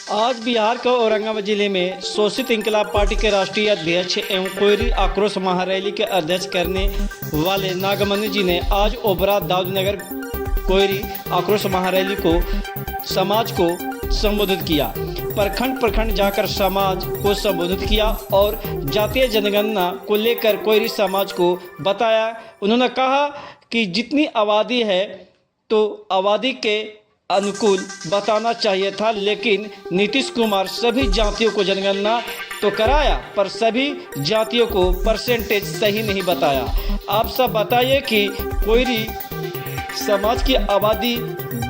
आज बिहार के औरंगाबाद जिले में शोषित इंकलाब पार्टी के राष्ट्रीय अध्यक्ष एवं कोयरी आक्रोश महारैली के अध्यक्ष करने वाले नागमणि जी ने आज ओबरा दाऊदनगर कोयरी आक्रोश महारैली को समाज को संबोधित किया। प्रखंड जाकर समाज को संबोधित किया और जातीय जनगणना को लेकर कोयरी समाज को बताया। उन्होंने कहा कि जितनी आबादी है तो आबादी के अनुकूल बताना चाहिए था, लेकिन नीतीश कुमार सभी जातियों को जनगणना तो कराया पर सभी जातियों को परसेंटेज सही नहीं बताया। आप सब बताइए कि कोयरी समाज की आबादी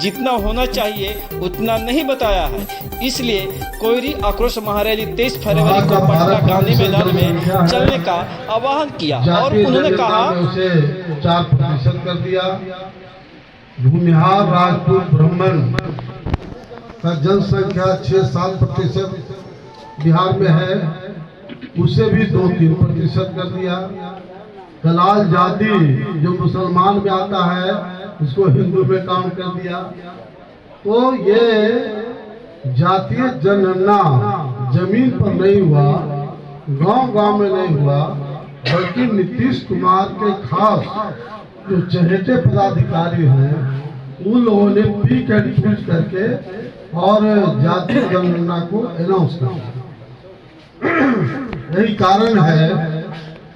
जितना होना चाहिए उतना नहीं बताया है, इसलिए कोयरी आक्रोश महारैली 23 फरवरी को पटना गांधी मैदान में चलने का आह्वान किया और उन्होंने कहा 4% कर दिया। भूमिहार राजपूत ब्राह्मण का जनसंख्या 6-7% बिहार में है, उसे भी 2-3% कर दिया। कलाल जाति जो मुसलमान में आता है उसको हिंदू में काउंट कर दिया। तो ये जातीय जनगणना जमीन पर नहीं हुआ, गांव में नहीं हुआ, बल्कि नीतीश कुमार के खास जो चहेते पदाधिकारी हैं उन लोगों ने पीक एंड चूज करके और जातीय जनगणना को अनाउंस किया। यही कारण है,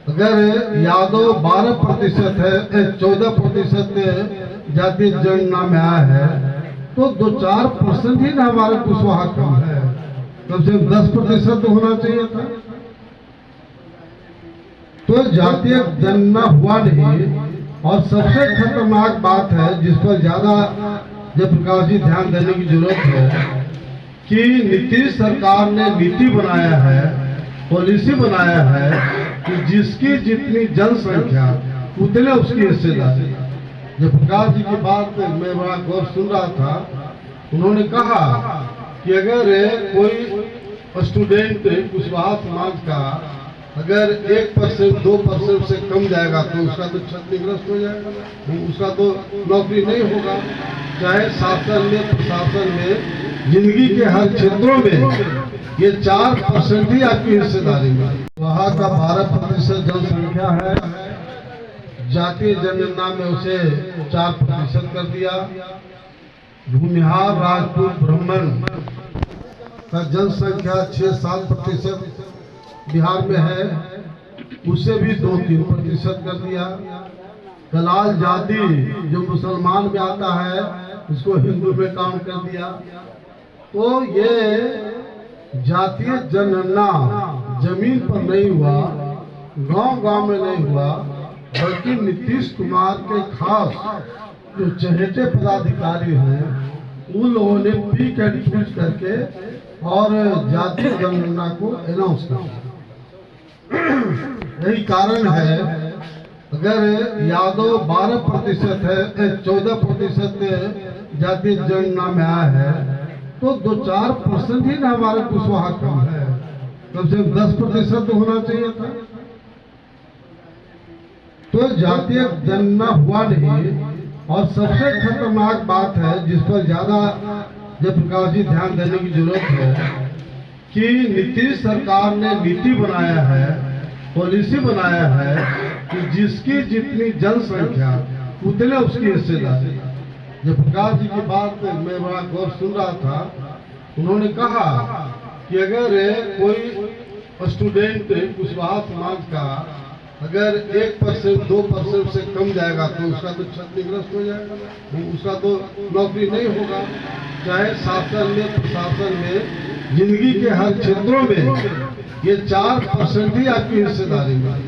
अगर यादव 12% है, 14% जातीय जनगणना में आया है तो 2-4% ही ना हमारे कुशवाहा कम है, कम से कम 10% तो होना चाहिए था। तो जातीय जनगणना हुआ नहीं। और सबसे खतरनाक बात है जिस पर ज्यादा जयप्रकाश जी ध्यान देने की जरूरत है कि नीतीश सरकार ने नीति बनाया है, पॉलिसी बनाया है कि जिसकी जितनी जनसंख्या उतने उसकी हिस्सेदारी। जयप्रकाश जी की बात मैं बड़ा गौर सुन रहा था। उन्होंने कहा कि अगर कोई स्टूडेंट कुशवाहा समाज का अगर 1%, 2% से कम जाएगा तो उसका तो क्षतिग्रस्त हो जाएगा, उसका तो नौकरी नहीं होगा। चाहे शासन में, प्रशासन में, जिंदगी के हर क्षेत्रों में ये 4% ही आपकी हिस्सेदारी में। वहाँ का 12% जनसंख्या है, जातीय जनगणना में उसे 4% कर दिया। भूमिहार राजपूत ब्राह्मण का जनसंख्या 6-7% बिहार में है, उसे भी 2-3% कर दिया। कलाल जाति जो मुसलमान में आता है उसको हिंदू में काउंट कर दिया। तो ये जातीय जनगणना जमीन पर नहीं हुआ, गांव में नहीं हुआ, बल्कि नीतीश कुमार के खास जो चहेते पदाधिकारी हैं उन लोगों ने पीक एंड चूज करके और जातीय जनगणना को अनाउंस किया। यही कारण है, अगर यादव 12% है, 14% जातीय जनगणना में आया है तो 2-4% ही ना हमारे कुशवाहा कम है, कम से कम 10% तो होना चाहिए था। तो जातीय जनगणना हुआ नहीं। और सबसे खतरनाक बात है जिस पर ज्यादा जयप्रकाश जी ध्यान देने की जरूरत है कि नीतीश सरकार ने नीति बनाया है, पॉलिसी बनाया है कि जिसकी जितनी जनसंख्या उतने उसकी हिस्सेदारी। जयप्रकाश जी की बात मैं बड़ा गौर सुन रहा था। उन्होंने कहा कि अगर कोई स्टूडेंट कुशवाहा समाज का अगर 1%, 2% से कम जाएगा तो उसका तो क्षतिग्रस्त हो जाएगा, उसका तो नौकरी नहीं होगा। चाहे शासन में, प्रशासन में, जिंदगी के हर क्षेत्रों में ये 4% ही आपकी हिस्सेदारी में।